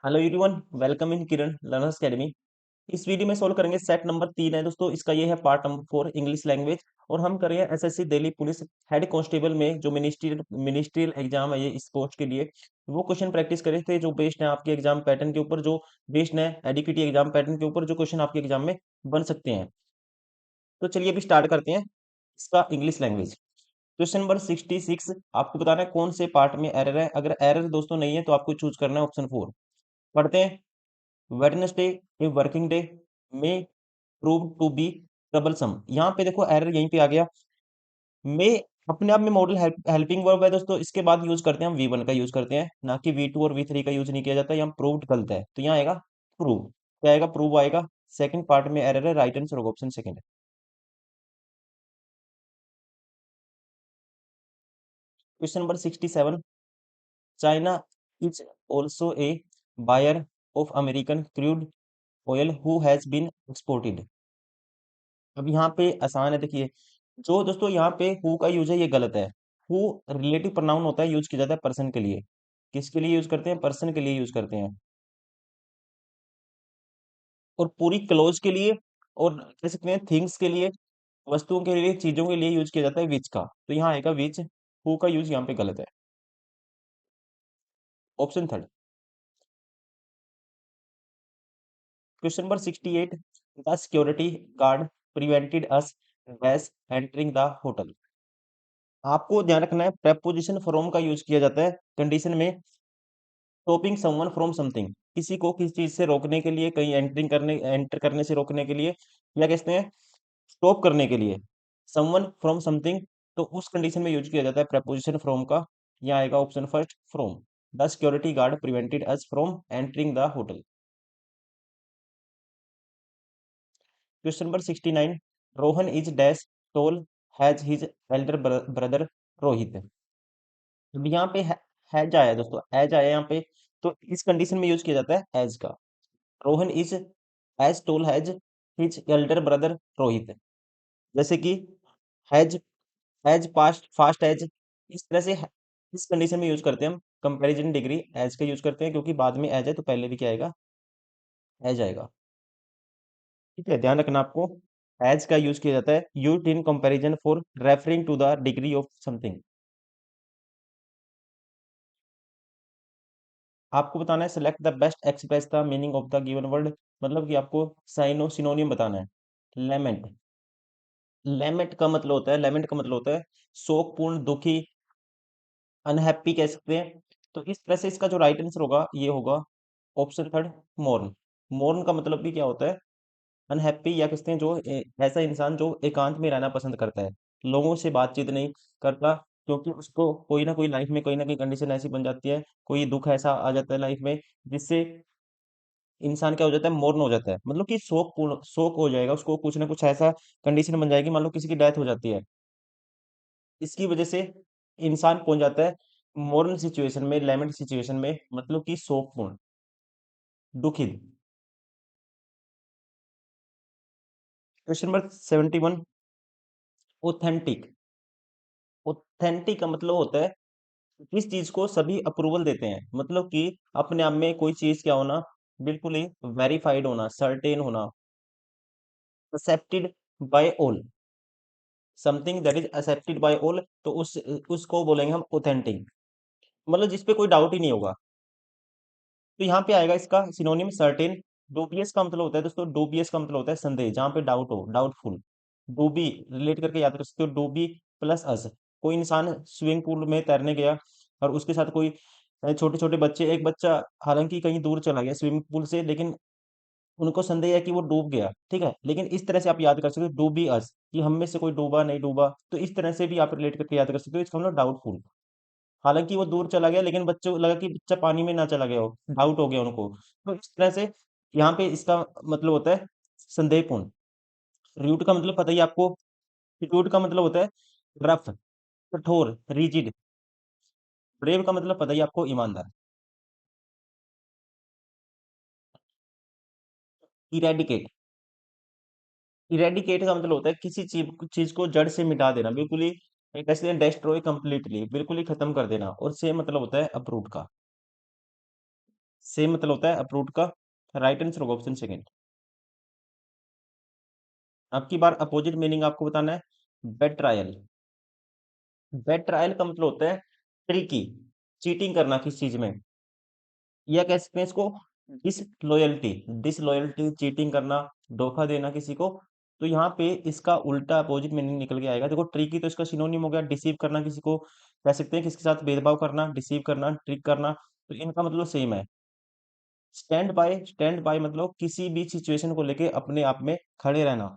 Hello everyone, welcome in Kiran learners academy. इस video में solve करेंगे सेट नंबर 3 है दोस्तों। इसका ये है पार्ट नंबर 4 इंग्लिश लैंग्वेज। और हम करेंगे SSC Delhi police head constable में जो मिनिस्ट्रियल एग्जाम है ये इस पोस्ट के लिए वो क्वेश्चन प्रैक्टिस करे थे जो बेस्ड है आपके एग्जाम पैटर्न के ऊपर, जो बेस्ड है एडीपीटी एग्जाम पैटर्न के ऊपर, जो क्वेश्चन आपके एग्जाम में बन सकते हैं। तो चलिए अभी स्टार्ट करते हैं इसका इंग्लिश लैंग्वेज। क्वेश्चन नंबर 66, आपको बताना है कौन से पार्ट में एरर है। अगर एरर दोस्तों नहीं है तो आपको चूज करना है ऑप्शन 4। पढ़ते हैं। Wednesday a working day may prove to be troublesome. यहाँ पे देखो एरर यहीं पे आ गया। मे अपने आप में मॉडल हेल्पिंग वर्ब है दोस्तों। इसके बाद यूज करते हैं हम V1 का यूज करते हैं, ना कि V2 और V3 का यूज नहीं किया जाता। यहाँ प्रूव्ड गलत है तो यहाँ आएगा प्रूव। क्या आएगा? प्रूव आएगा। सेकंड पार्ट में एरर है, राइट आंसर होगा option second. Question number 67, China is also a buyer of American crude oil who has been exported. अब यहाँ पे आसान है, देखिए। जो दोस्तों यहाँ पे हु का यूज है ये गलत है। हु रिलेटिव प्रोनाउन होता है, यूज किया जाता है पर्सन के लिए। किसके लिए यूज करते हैं? पर्सन के लिए यूज करते हैं। और पूरी क्लोज के लिए, और कह सकते हैं थिंग्स के लिए, वस्तुओं के लिए, चीजों के लिए यूज किया जाता है विच का। तो यहाँ आएगा विच। हु का यूज यहाँ पे गलत है, option third. Question number 68, the security guard prevented us gas entering the hotel. आपको ध्यान रखना है प्रेपोजिशन फ्रॉम का यूज किया जाता है कंडीशन में। स्टॉपिंग समवन फ्रॉम समथिंग, किसी को किसी चीज से रोकने के लिए, कहीं एंटर करने से रोकने के लिए, या कहते हैं स्टॉप करने के लिए। समवन फ्रॉम समथिंग, तो उस कंडीशन में यूज किया जाता है प्रेपोजिशन फ्रॉम का। यहाँ आएगा option first, from. The security guard prevented us from entering the hotel. Question number 69, Rohan is dash toll as his elder brother Rohit. अब यहाँ पे हैज आया दोस्तों, एज आया यहाँ पे। तो इस कंडीशन में यूज किया जाता है एज का। Rohan is as tall as his elder brother Rohit. जैसे कि as, as past fast as, इस तरह से इस कंडीशन में यूज करते हैं हम। कंपैरिजन डिग्री एज का यूज करते हैं क्योंकि बाद में एज है तो पहले भी क्या आएगा? एज आएगा। ठीक है, ध्यान रखना आपको। एज का यूज किया जाता है used in comparison for referring to the degree of something. आपको बताना है select the best express the meaning of the given word. मतलब कि आपको साइनो सिनोनियम बताना है। लेमेंट, लेमेंट का मतलब होता है, लेमेंट का मतलब होता है शोकपूर्ण, दुखी, अनहैप्पी कह सकते हैं। तो इस तरह से इसका जो राइट आंसर होगा ये होगा ऑप्शन थर्ड, मोर्न। मोर्न का मतलब भी क्या होता है? अनहैप्पी, या कहते हैं जो ऐसा इंसान जो एकांत में रहना पसंद करता है, लोगों से बातचीत नहीं करता, क्योंकि उसको कोई ना कोई लाइफ में कोई ना कोई कंडीशन ऐसी बन जाती है, कोई दुख ऐसा आ जाता है लाइफ में जिससे इंसान क्या हो जाता है? मौन हो जाता है। मतलब कि शोक पूर्ण, शोक हो जाएगा उसको, कुछ ना कुछ ऐसा कंडीशन बन जाएगी। मान लो किसी की डेथ हो जाती है, इसकी वजह से इंसान पहुंच जाता है मॉरल सिचुएशन में, लेमेंट सिचुएशन में, मतलब कि शोकपूर्ण, दुखित। Question number 71, authentic. ऑथेंटिक का मतलब होता है किस चीज को सभी अप्रूवल देते हैं। मतलब कि अपने आप में कोई चीज क्या होना? बिल्कुल ही वेरीफाइड होना, सर्टेन होना, accepted by all. Something that is accepted by all, तो उसको बोलेंगे हम ऑथेंटिक। मतलब जिसपे कोई डाउट ही नहीं होगा। तो यहाँ पे आएगा इसका सिनोनिम सर्टेन। डूबियस का मतलब होता है दोस्तों, डूबियस का मतलब होता है संदेह, जहाँ पे डाउट हो, डाउटफुल। डूबी रिलेट करके याद कर सकते हो, डूबी प्लस अस। कोई इंसान स्विमिंग पूल में तैरने गया और उसके साथ कोई छोटे छोटे बच्चे, एक बच्चा हालांकि कहीं दूर चला गया स्विमिंग पूल से, लेकिन उनको संदेह है कि वो डूब गया। ठीक है, लेकिन इस तरह से आप याद कर सकते हो डूबी अस, कि हम में से कोई डूबा नहीं डूबा। तो इस तरह से भी आप रिलेट करके याद कर सकते हो। इसका मतलब डाउटफुल। हालांकि वो दूर चला गया लेकिन बच्चों को लगा कि बच्चा पानी में ना चला गया हो, डाउट हो गया उनको। तो इस तरह से यहाँ पे इसका मतलब होता है संदेहपूर्ण। रूट का मतलब पता ही है आपको। रूट का मतलब होता है रफ, कठोर, रिजिड। ब्रेव का मतलब पता ही है आपको, ईमानदार। इरेडिकेट, इरेडिकेट का मतलब होता है किसी चीज चीज को जड़ से मिटा देना, बिल्कुल ही। कैसे डेस्ट्रॉय कंप्लीटली, बिल्कुल ही खत्म कर देना। और से मतलब होता है अप्रूव का। सेम मतलब होता है अप्रूव्ड का। राइट आंसर होगा ऑप्शन सेकंड। अब की बार अपोजिट मीनिंग आपको बताना है। बेट ट्रायल। बेट ट्रायल का मतलब होता है ट्रिकी, चीटिंग करना किसी चीज में, या कह सकते हैं इसको डिसलॉयल्टी। डिसलॉयल्टी, चीटिंग करना, धोखा देना किसी को। तो यहाँ पे इसका उल्टा अपोजिट मीनिंग निकल के आएगा। देखो ट्रिकी तो इसका सिनोनिम हो गया डिसीव करना किसी को, कह सकते हैं किसके साथ भेदभाव करना, डिसीव करना, ट्रिक करना। तो इनका मतलब सेम है। स्टैंड बाय, स्टैंड बाय मतलब किसी भी सिचुएशन को लेके अपने आप में खड़े रहना,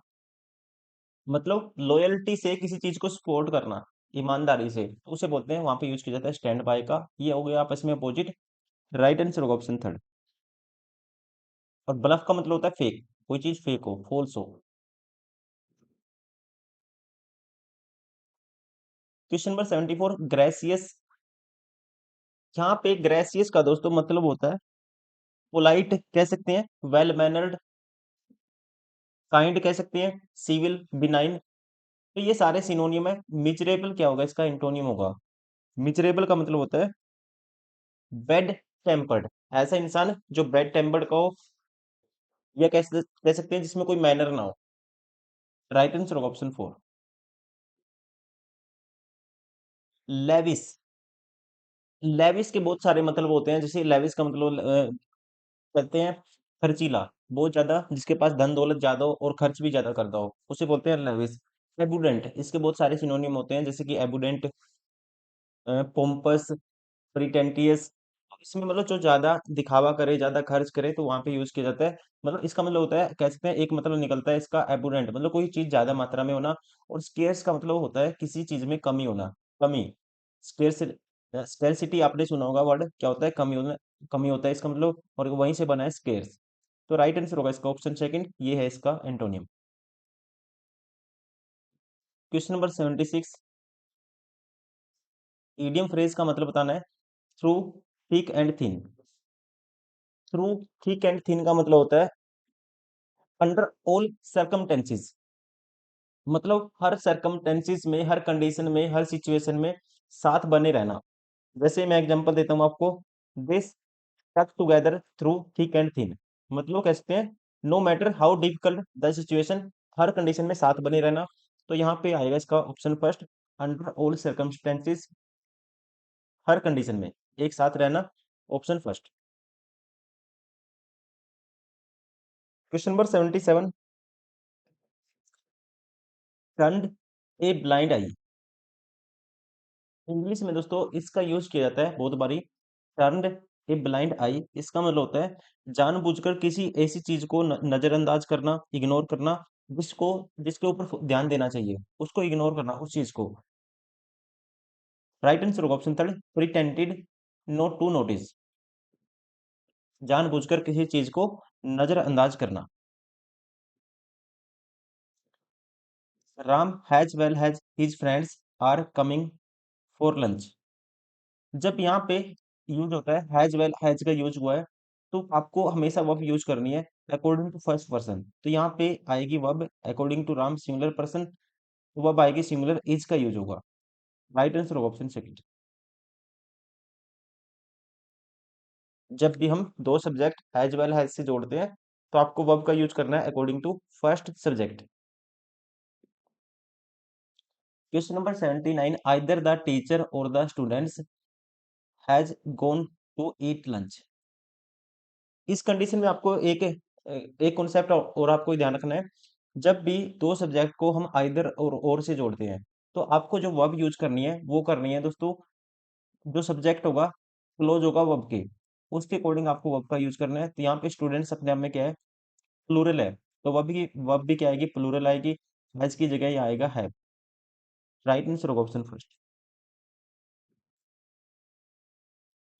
मतलब लॉयल्टी से किसी चीज को सपोर्ट करना, ईमानदारी से, तो उसे बोलते हैं, वहां पे यूज किया जाता है स्टैंड बाय का। ये हो गया आपस में अपोजिट। राइट आंसर होगा ऑप्शन थर्ड। और ब्लफ का मतलब होता है फेक, कोई चीज फेक हो, फॉल्स हो। Question number 74, gracious. यहाँ पे ग्रेसियस का दोस्तों मतलब होता है पोलाइट कह सकते हैं, वेल मैनर्ड, काइंड कह सकते हैं, सिविल, बिनाइन। तो ये सारे सिनोनियम है। मिजरेबल क्या होगा, इसका इंटोनियम होगा। मिजरेबल का मतलब होता है बैड टेम्पर्ड, ऐसा इंसान जो बैड टेम्पर्ड का हो, या कह सकते हैं जिसमें कोई मैनर ना हो। राइट आंसर होगा ऑप्शन फोर। लेविस। लेविस के बहुत सारे मतलब होते हैं। जैसे लेविस का मतलब कहते हैं खर्चीला, बहुत ज्यादा, जिसके पास धन दौलत ज्यादा हो और खर्च भी ज्यादा करता हो, उसे बोलते हैं लेविस। एबुडेंट, इसके बहुत सारे सिनोनिम होते हैं, जैसे कि एबुडेंट, पोम्पस, प्रिटेंटियस। इसमें मतलब जो ज्यादा दिखावा करे, ज्यादा खर्च करे, तो वहां पे यूज किया जाता है। मतलब इसका मतलब होता है, कह सकते हैं एक मतलब निकलता है इसका एबुडेंट, मतलब कोई चीज ज्यादा मात्रा में होना। और स्केर्स का मतलब होता है किसी चीज में कमी होना, कमी। स्केर्स, स्केर्सिटी आपने सुना होगा वर्ड, क्या होता है, कमी होना, कमी होता है इसका मतलब, और वहीं से बना है स्केर्स। तो राइट आंसर होगा इसका ऑप्शन सेकंड, ये है इसका antonym. Question number 76, idiom phrase का मतलब बताना है। Through thick and thin. Through thick and thin का मतलब होता है अंडर ऑल सर्कमटेंसेस, मतलब हर सर्कमटेंसेस में, हर कंडीशन में, हर सिचुएशन में साथ बने रहना। जैसे मैं एग्जांपल देता हूँ आपको, this stuck together through thick and thin, मतलब कह सकते हैं no matter how difficult the situation, हर कंडीशन में साथ बने रहना। तो यहाँ पे आएगा इसका option first, under all circumstances, हर कंडीशन में एक साथ रहना, option first. Question number 77, turned a blind eye. English में दोस्तों इसका यूज किया जाता है बहुत बारी। टर्न्ड ए ब्लाइंड आई, इसका मतलब होता है जानबूझकर किसी ऐसी चीज को नजरअंदाज करना, इग्नोर करना, जिसको, जिसके ऊपर ध्यान देना चाहिए, उसको इग्नोर करना, उस चीज को। राइट आंसर होगा option third, pretended not to notice, जानबूझकर किसी चीज को नजरअंदाज करना। Ram as well as his friends are coming for lunch. जब यहाँ पे यूज होता है हैज वेल हैज का यूज हुआ है, तो आपको हमेशा वर्ब यूज करनी है अकॉर्डिंग टू फर्स्ट पर्सन। तो यहाँ पे आएगी verb according to Ram singular person, तो वर्ब आएगी सिंगुलर इज का यूज होगा। राइट आंसर होगा ऑप्शन सेकंड। जब भी हम दो सब्जेक्ट हैज वेल हैज से जोड़ते हैं, तो आपको वर्ब का यूज करना है according to first subject. Question number 79, either the teacher और the students has gone to eat lunch. इस कंडीशन में आपको एक कॉन्सेप्ट और आपको ध्यान रखना है। जब भी दो सब्जेक्ट को हम आइदर और से जोड़ते हैं, तो आपको जो वर्ब यूज करनी है वो करनी है दोस्तों, जो सब्जेक्ट होगा क्लोज होगा वर्ब के, उसके अकॉर्डिंग आपको वर्ब का यूज करना है। तो यहाँ पे स्टूडेंट्स अपने आप में क्या है, प्लूरल है, तो वर्ब भी क्या आएगी, प्लूरल आएगी। हैज की जगह ये आएगा है। राइट आंसर होगा option first.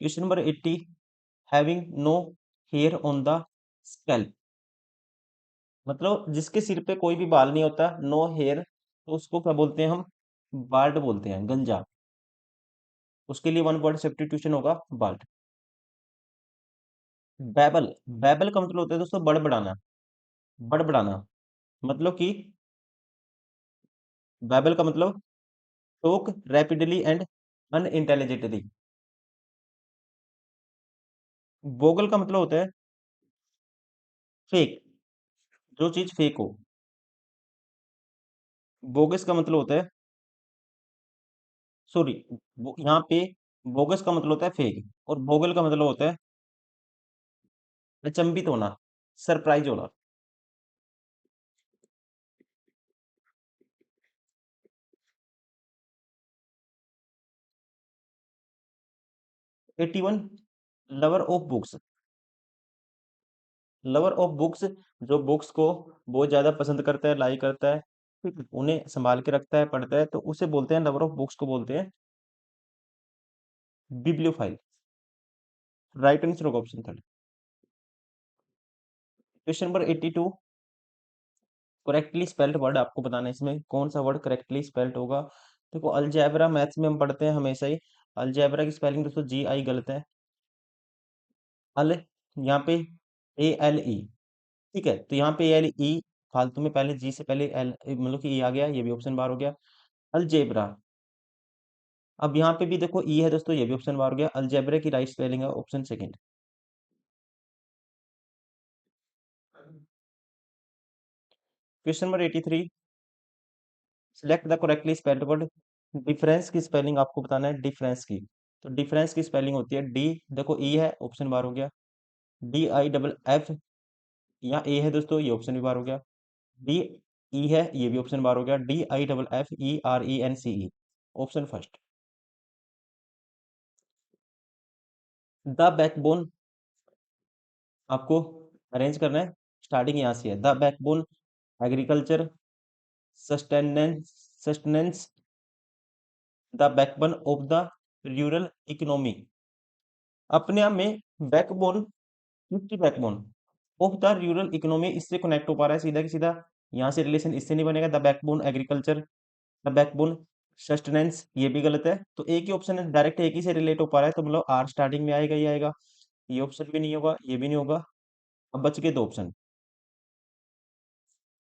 Question number 80, having no hair on the scalp, मतलब जिसके सिर पे कोई भी बाल नहीं होता, नो हेयर, तो उसको क्या बोलते हैं हम, बाल्ड बोलते हैं, गंजा। उसके लिए वन वर्ड सब्स्टिट्यूशन होगा बाल्ड। बैबल। बैबल का मतलब होता है दोस्तों बड़बड़ाना, बड़बड़ाना, मतलब कि बैबल का मतलब टॉक रैपिडली एंड अनइंटेलिजेंटली। बोगल का मतलब होता है फेक, जो चीज फेक हो। बोगस का मतलब होता है, सॉरी, यहाँ पे बोगस का मतलब होता है फेक, और बोगल का मतलब होता है अचंभित होना, सरप्राइज होना। 81, lover of books. Lover of books, जो बुक्स को बहुत ज्यादा पसंद करता है, लाइक करता है, ठीक है, उन्हें संभाल के रखता है, पढ़ता है, तो उसे बोलते हैं, लवर ऑफ बुक्स को बोलते हैं बिब्लियोफाइल। राइट आंसर होगा option third. Question number 82, correctly spelled word आपको बताना है, इसमें कौन सा वर्ड करेक्टली स्पेल्ड होगा। देखो, अलजेब्रा मैथ्स में हम पढ़ते हैं हमेशा ही, अलजेब्रा की स्पेलिंग दोस्तों जी आई गलत है। अल, यहाँ पे ए एल ई, ठीक है, तो यहाँ पे एल ई फालतू में, पहले जी से पहले एल मतलब कि ई आ गया, ये भी ऑप्शन बार हो गया। अलजेब्रा, अब यहाँ पे भी देखो ई है दोस्तों, ये भी ऑप्शन बार हो गया। अलजेब्रा की राइट स्पेलिंग है option second. Question number 83, select the correctly spelled word. Difference की स्पेलिंग आपको बताना है, डिफरेंस की। तो डिफरेंस की स्पेलिंग होती है डी, देखो ई है, ऑप्शन बार हो गया। डी आई डबल एफ, यहाँ ए है दोस्तों, ये ऑप्शन भी बार हो गया। डी ई है, ये भी ऑप्शन बार हो गया। D I double F E R E N C E, option first. The backbone आपको अरेंज करना है, स्टार्टिंग यहाँ से है। The backbone agriculture, sustenance, sustenance, the backbone of the rural economy. अपने आप में बैकबोन, किसकी backbone, of the rural economy, इससे कनेक्ट हो पा रहा है सीधा की सीधा, यहाँ से रिलेशन इससे नहीं बनेगा। The backbone agriculture, the backbone sustenance, ये भी गलत है। तो एक ही ऑप्शन है, डायरेक्ट एक ही से रिलेट हो पा रहा है, तो मतलब आर स्टार्टिंग में आएगा, ये आएगा। ये ऑप्शन भी नहीं होगा, ये भी नहीं होगा। अब बच गए दो option.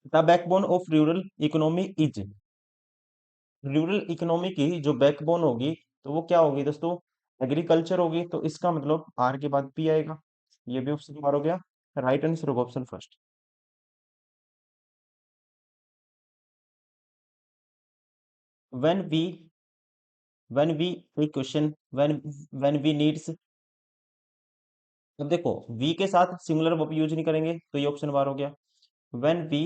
The backbone of rural economy is, rural economy की जो बैकबोन होगी, तो वो क्या होगी दोस्तों, एग्रीकल्चर होगी, तो इसका मतलब आर के बाद पी आएगा। ये भी ऑप्शन बार हो गया। राइट आंसर होगा option first. When we, when we एक क्वेश्चन, व्हेन वी नीड्स, अब देखो वी के साथ सिंगुलर वर्ब यूज नहीं करेंगे, तो ये ऑप्शन बार हो गया। When we,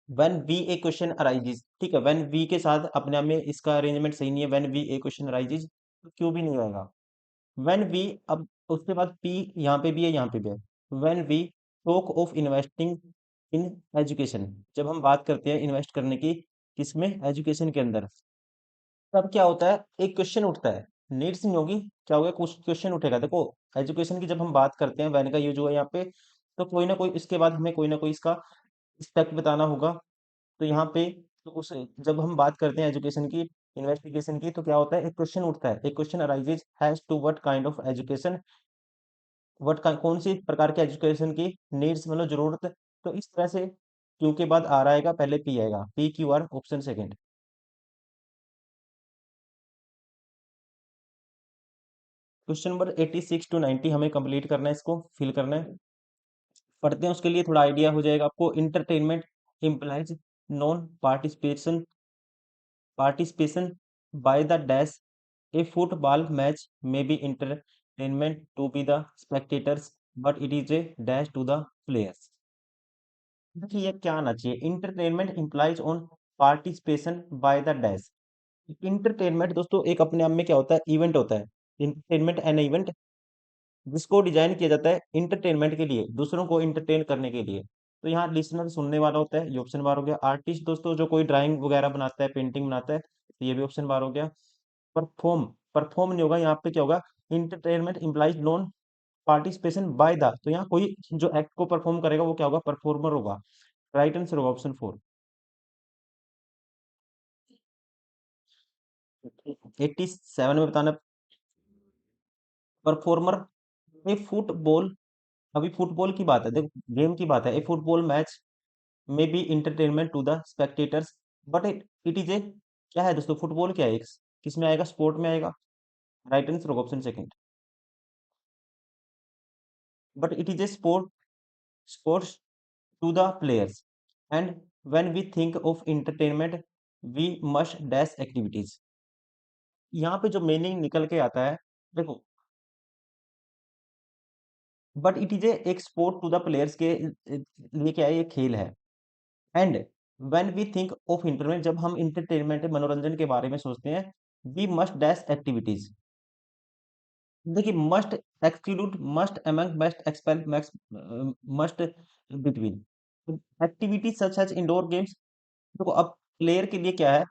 when we a question arises, ठीक है, व्हेन वी के साथ अपने आप में इसका अरेंजमेंट सही नहीं है, when we a question arises, तो क्यों भी नहीं आएगा। व्हेन वी, अब उसके बाद पी यहाँ पे भी है, यहाँ पे भी है। When we talk of investing in education, जब हम बात करते हैं इन्वेस्ट करने की, किसमें, एजुकेशन के अंदर, तब क्या होता है, एक क्वेश्चन उठता है, नीड्स नहीं होगी, क्या होगा, कुछ क्वेश्चन उठेगा। देखो, एजुकेशन की जब हम बात करते हैं, व्हेन का यूज हुआ यहाँ पे, तो कोई ना कोई इसके बाद हमें कोई ना कोई इसका स्टेप बताना होगा। तो यहाँ पे, तो उस, जब हम बात करते हैं एजुकेशन की, इन्वेस्टिगेशन की, तो क्या होता है, एक क्वेश्चन उठता है, एक question arises as to what kind of education, कौन सी प्रकार के एजुकेशन की नीड्स, मतलब जरूरत। तो इस तरह से क्यू के बाद आर आएगा, पहले पी आएगा, P Q R, option second. Question number 86 to 90 हमें कंप्लीट करना है, इसको फिल करना है। पढ़ते हैं, उसके लिए थोड़ा आइडिया हो जाएगा आपको। Entertainment implies non participation, participation by the dash, A football match may B entertainment to be the spectators but it is a dash to the players। देखिए ये क्या आना चाहिए, entertainment implies on participation by the dash. Entertainment दोस्तों एक अपने आप में क्या होता है, इवेंट होता है। इंटरटेनमेंट एन इवेंट, जिसको डिजाइन किया जाता है इंटरटेनमेंट के लिए, दूसरों को इंटरटेन करने के लिए। तो यहाँ लिसनर सुनने वाला होता है, ये ऑप्शन बार हो गया। आर्टिस्ट दोस्तों जो कोई ड्राइंग वगैरह बनाता है, पेंटिंग बनाता है, तो ये भी ऑप्शन बार हो गया। परफॉर्म, परफॉर्म नहीं होगा, यहाँ पे क्या होगा, entertainment implies non participation by the, तो यहाँ कोई जो एक्ट को परफॉर्म करेगा वो क्या होगा, परफॉर्मर होगा। राइट आंसर होगा ऑप्शन फोर। 87 में बताना, परफॉर्मर, ए फुटबॉल, अभी फुटबॉल की बात है, देखो गेम की बात है, a football match may be entertainment to the spectators but it is a, क्या है दोस्तों, फुटबॉल क्या है, किस में आएगा, स्पोर्ट में आएगा। राइट आंसर होगा option second. but it is a sports to the players. And when we think of entertainment, we must dash activities. यहाँ पे जो मीनिंग निकल के आता है, देखो, बट इट इज ए एक स्पोर्ट टू द प्लेयर्स के लिए क्या है, ये खेल है। And when we think of entertainment, जब हम इंटरटेनमेंट मनोरंजन के बारे में सोचते हैं, वी मस्ट डैश एक्टिविटीज। देखिए, must exclude, must among, must expel, must between. Activity such as indoor games. देखो, अब प्लेयर के लिए क्या है,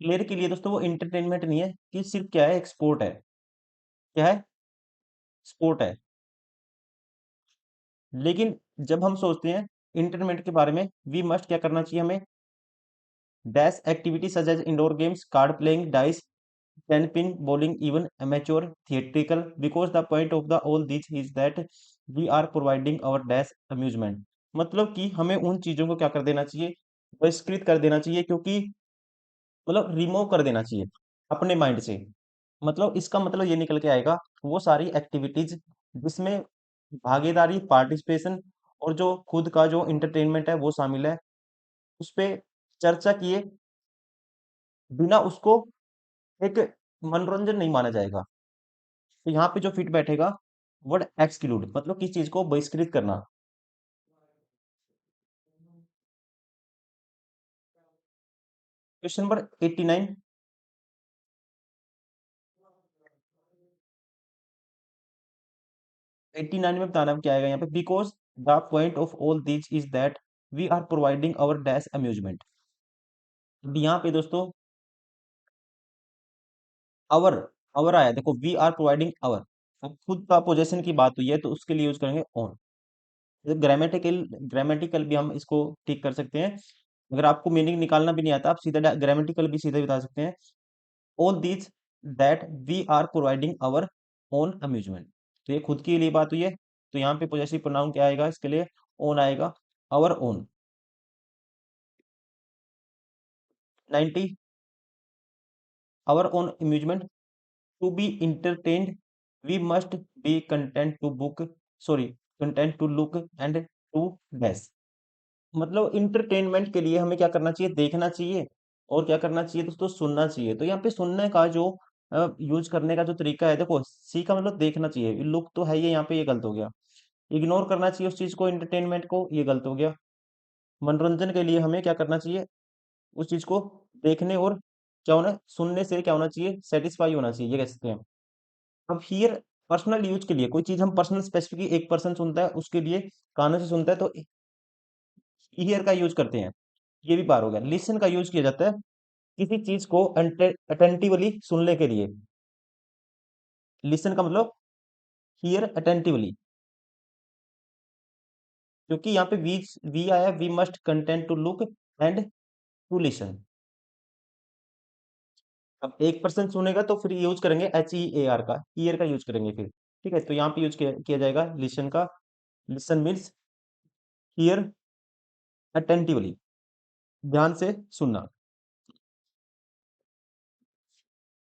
प्लेयर के लिए दोस्तों वो इंटरटेनमेंट नहीं है, कि सिर्फ क्या है, एक स्पोर्ट है। क्या है? स्पोर्ट है। लेकिन जब हम सोचते हैं इंटरटेनमेंट के बारे में, वी मस्ट क्या करना चाहिए हमें, dash activity such as indoor games, card playing, dice, pen pin, bowling, even amateur theatrical, because the point of the all this is that we are providing our dash amusement। मतलब कि हमें उन चीजों को क्या कर देना चाहिए, बहिष्कृत कर देना चाहिए, क्योंकि मतलब रिमूव कर देना चाहिए अपने माइंड से। मतलब इसका मतलब ये निकल के आएगा, वो सारी एक्टिविटीज जिसमें भागीदारी, पार्टिसिपेशन और जो खुद का जो इंटरटेनमेंट है वो शामिल है, उस पे चर्चा किए बिना उसको एक मनोरंजन नहीं माना जाएगा। तो यहाँ पे जो फिट बैठेगा, वर्ड एक्सक्लूड, मतलब किस चीज को बहिष्कृत करना। Question number 89। 89 में बताना क्या आएगा यहाँ पे, because the point of all this is that we are providing our dash amusement. अब यहाँ पे दोस्तों आवर, आवर आया, देखो, वी आर प्रोवाइडिंग आवर। अब खुद का पोजेशन की बात हुई है तो उसके लिए यूज करेंगे ऑन। ग्रामेटिकल, ग्रामेटिकल भी हम इसको ठीक कर सकते हैं। अगर आपको मीनिंग निकालना भी नहीं आता, आप सीधा ग्रामेटिकल भी सीधे बता सकते हैं, all this that we are providing our own amusement. तो ये खुद के लिए बात हुई है, तो यहाँ पे पोजेसिव प्रोनाउन क्या आएगा इसके लिए, ओन आएगा, our own. 90, our own amusement, to be entertained we must be content to book, sorry, content to look and to dash. मतलब इंटरटेनमेंट के लिए हमें क्या करना चाहिए, देखना चाहिए, और क्या करना चाहिए दोस्तों, सुनना चाहिए। तो यहाँ पे सुनने का जो यूज करने का जो तरीका है, देखो, सी का मतलब देखना चाहिए, लुक तो है ये, यहाँ पे ये गलत हो गया। इग्नोर करना चाहिए उस चीज को, इंटरटेनमेंट को, ये गलत हो गया। मनोरंजन के लिए हमें क्या करना चाहिए, उस चीज को देखने और क्या होना, सुनने से क्या होना चाहिए, सेटिस्फाई होना चाहिए, ये कह सकते हैं। अब हियर पर्सनल यूज के लिए, कोई चीज हम पर्सनल स्पेसिफिक एक पर्सन सुनता है उसके लिए, कानों से सुनता है, तो ईयर का यूज करते हैं। ये भी पार हो गया। लिसन का यूज किया जाता है किसी चीज को अटेंटिवली सुनने के लिए। लिसन का मतलब हियर अटेंटिवली, क्योंकि यहाँ पे वी आया, we must content to look and to listen. अब एक पर्सन सुनेगा तो फिर यूज करेंगे HEAR का, ईयर का यूज करेंगे फिर। ठीक है, तो यहाँ पे यूज किया जाएगा लिसन का। लिसन मीन्स हियर अटेंटिवली, ध्यान से सुनना।